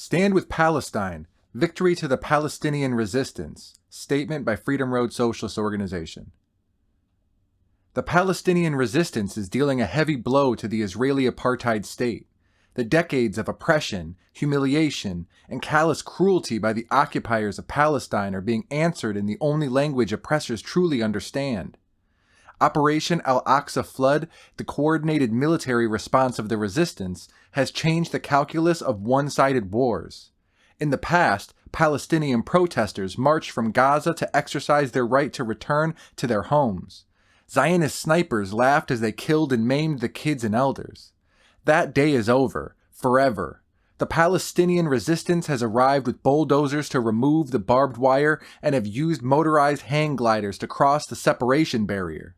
Stand with Palestine. Victory to the Palestinian resistance. Statement by Road Socialist Organization. The Palestinian resistance is dealing a heavy blow to the Israeli apartheid state. The decades of oppression, humiliation, and callous cruelty by the occupiers of Palestine are being answered in the only language oppressors truly understand. Operation Al-Aqsa Flood, the coordinated military response of the resistance, has changed the calculus of one-sided wars. In the past, Palestinian protesters marched from Gaza to exercise their right to return to their homes. Zionist snipers laughed as they killed and maimed the kids and elders. That day is over, forever. The Palestinian resistance has arrived with bulldozers to remove the barbed wire and have used motorized hang gliders to cross the separation barrier.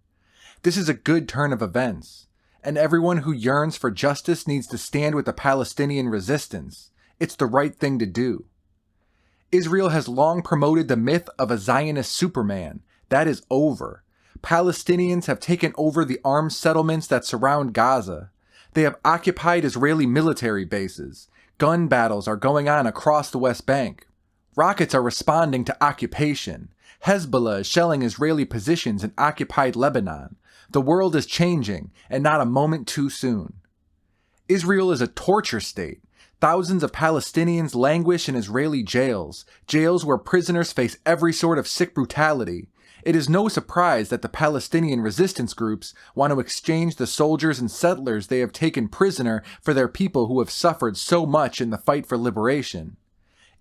This is a good turn of events, and everyone who yearns for justice needs to stand with the Palestinian resistance. It's the right thing to do. Israel has long promoted the myth of a Zionist Superman. That is over. Palestinians have taken over the armed settlements that surround Gaza. They have occupied Israeli military bases. Gun battles are going on across the West Bank. Rockets are responding to occupation. Hezbollah is shelling Israeli positions in occupied Lebanon. The world is changing, and not a moment too soon. Israel is a torture state. Thousands of Palestinians languish in Israeli jails where prisoners face every sort of sick brutality. It is no surprise that the Palestinian resistance groups want to exchange the soldiers and settlers they have taken prisoner for their people who have suffered so much in the fight for liberation.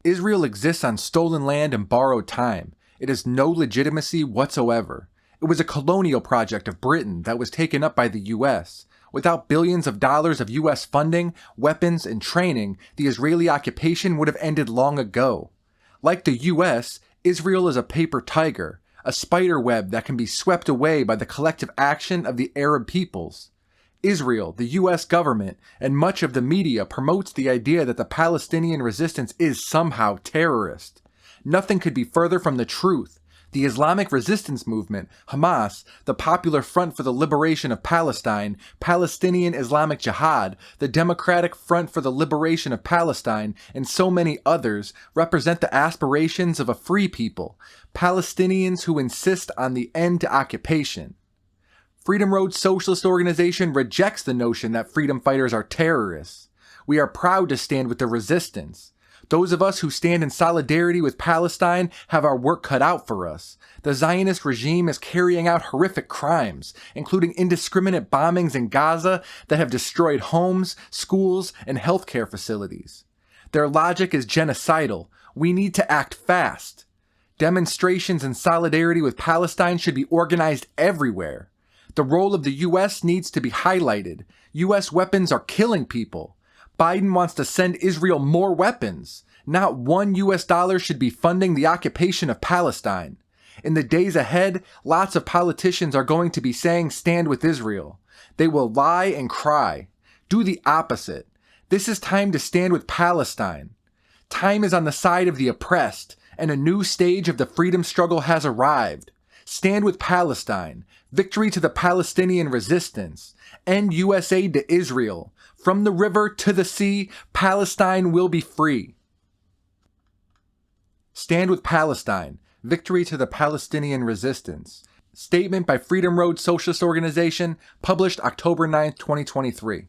Israel exists on stolen land and borrowed time. It has no legitimacy whatsoever. It was a colonial project of Britain that was taken up by the US. Without billions of dollars of US funding, weapons, and training, the Israeli occupation would have ended long ago. Like the US, Israel is a paper tiger, a spider web that can be swept away by the collective action of the Arab peoples. Israel, the US government, and much of the media promotes the idea that the Palestinian resistance is somehow terrorist. Nothing could be further from the truth. The Islamic resistance movement, Hamas, the Popular Front for the Liberation of Palestine, Palestinian Islamic Jihad, the Democratic Front for the Liberation of Palestine, and so many others represent the aspirations of a free people, Palestinians who insist on the end to occupation. Road Socialist Organization rejects the notion that freedom fighters are terrorists. We are proud to stand with the resistance. Those of us who stand in solidarity with Palestine have our work cut out for us. The Zionist regime is carrying out horrific crimes, including indiscriminate bombings in Gaza that have destroyed homes, schools, and healthcare facilities. Their logic is genocidal. We need to act fast. Demonstrations in solidarity with Palestine should be organized everywhere. The role of the US needs to be highlighted. US weapons are killing people. Biden wants to send Israel more weapons. Not $1 US should be funding the occupation of Palestine. In the days ahead, lots of politicians are going to be saying stand with Israel. They will lie and cry. Do the opposite. This is time to stand with Palestine. Time is on the side of the oppressed, and a new stage of the freedom struggle has arrived. Stand with Palestine. Victory to the Palestinian resistance. End US aid to Israel. From the river to the sea, Palestine will be free. Stand with Palestine. Victory to the Palestinian resistance. Statement by Road Socialist Organization, published October 9, 2023.